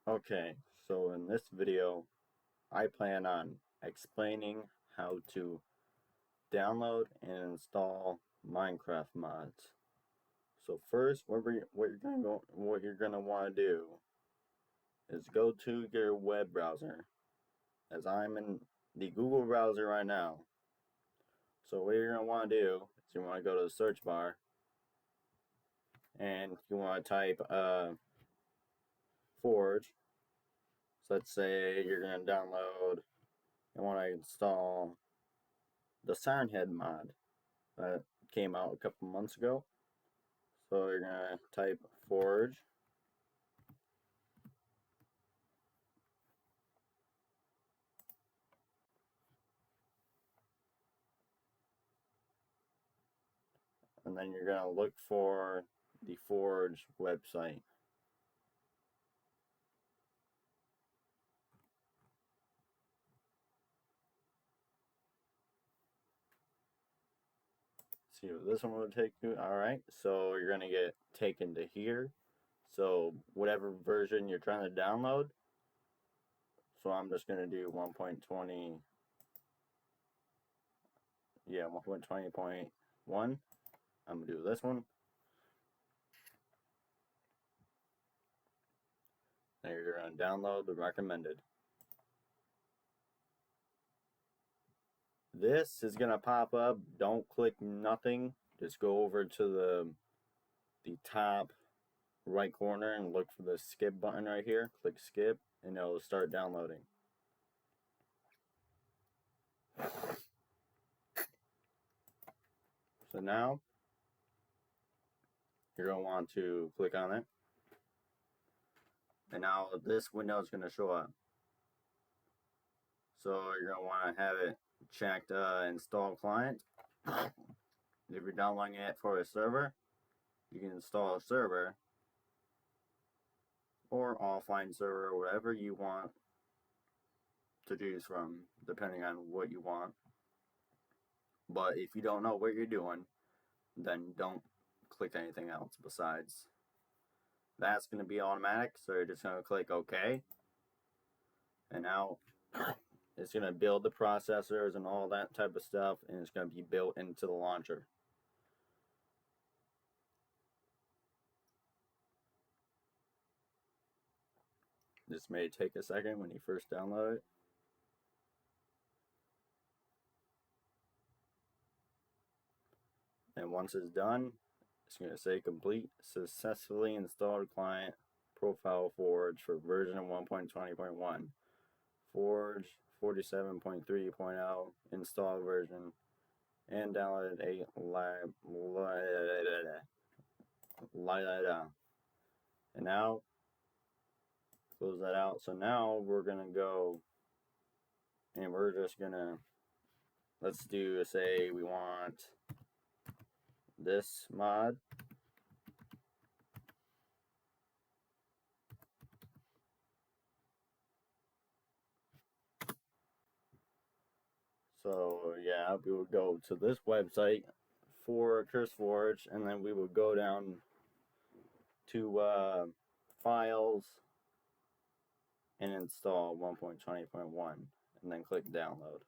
Okay, so in this video, I plan on explaining how to download and install Minecraft mods. So first, what you're gonna want to do is go to your web browser, as I'm in the Google browser right now. So what you're gonna want to do is you want to go to the search bar and you want to type forge. So let's say you're gonna download and want to install the Sirenhead mod that came out a couple months ago. So you're gonna type forge, and then you're gonna look for the forge website. See what this one will take you. Alright, so you're gonna get taken to here. So whatever version you're trying to download. So I'm just gonna do 1.20. Yeah, 1.20.1. I'm gonna do this one. Then you're gonna download the recommended. This is gonna pop up. Don't click nothing. Just go over to the top right corner and look for the skip button right here. Click skip and it'll start downloading. So now you're going to want to click on it. And now this window is going to show up. So you're going to want to have it checked install client. If you're downloading it for a server, you can install a server or offline server, whatever you want to choose from, depending on what you want. But if you don't know what you're doing, then don't click anything else besides. That's going to be automatic, so you're just going to click OK. And now it's going to build the processors and all that type of stuff, and it's going to be built into the launcher. This may take a second when you first download it. And once it's done, it's going to say complete, successfully installed client profile Forge for version 1.20.1. Forge 47.3.0 install version, and downloaded a and now close that out. So now we're gonna go and we're just gonna, let's do, say we want this mod. So yeah, we would go to this website for curseforge, and then we would go down to files and install 1.20.1 and then click download.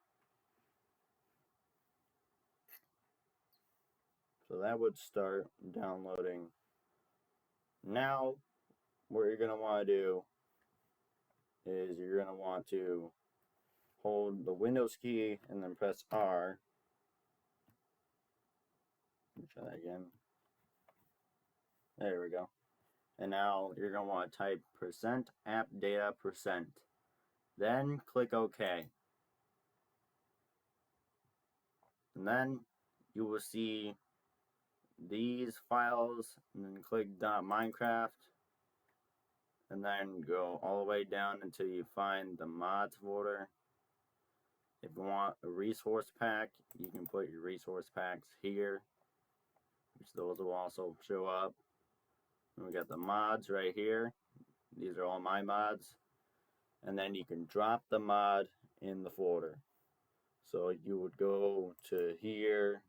So that would start downloading. Now what you're going to want to do is you're going to want to hold the Windows key and then press R. Let me try that again. There we go. And now you're going to want to type %appdata%. Then click OK. And then you will see these files, and then click .minecraft, and then go all the way down until you find the mods folder. If you want a resource pack, you can put your resource packs here, which those will also show up. And we got the mods right here. These are all my mods. And then you can drop the mod in the folder. So you would go to here,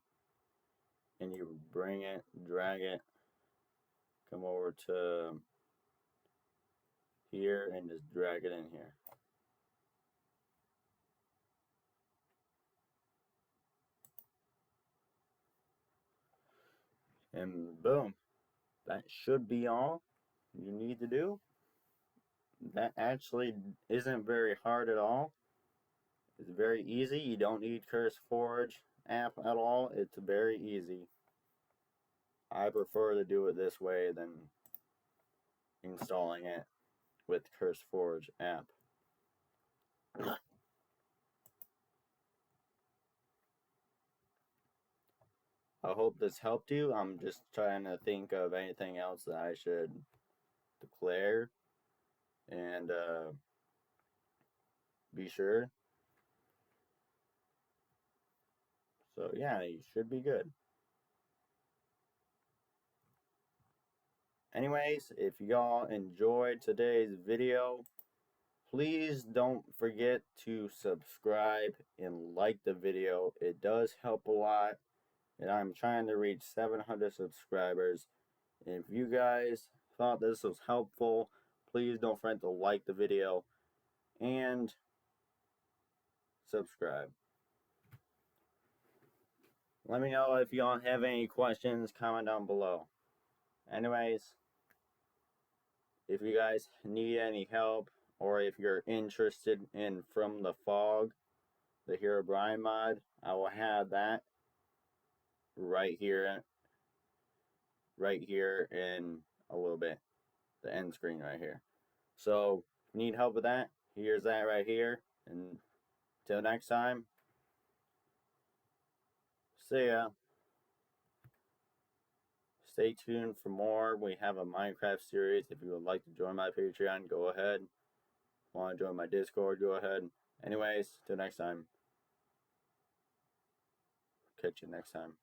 and you would bring it, drag it, come over to here and just drag it in here. And boom, that should be all you need to do. That actually isn't very hard at all. It's very easy. You don't need curseforge app at all. It's very easy. I prefer to do it this way than installing it with curseforge app. I hope this helped you. I'm just trying to think of anything else that I should declare and be sure. So yeah, you should be good. Anyways, if y'all enjoyed today's video, please don't forget to subscribe and like the video. It does help a lot, and I'm trying to reach 700 subscribers. And if you guys thought this was helpful, please don't forget to like the video and subscribe. Let me know if y'all have any questions, comment down below. Anyways, if you guys need any help, or if you're interested in From the Fog, the Herobrine mod, I will have that right here in a little bit. The end screen right here. So, if you need help with that, here's that right here. And till next time, see ya. Stay tuned for more. We have a Minecraft series. If you would like to join my Patreon, go ahead. Want to join my Discord, go ahead. Anyways, till next time. Catch you next time.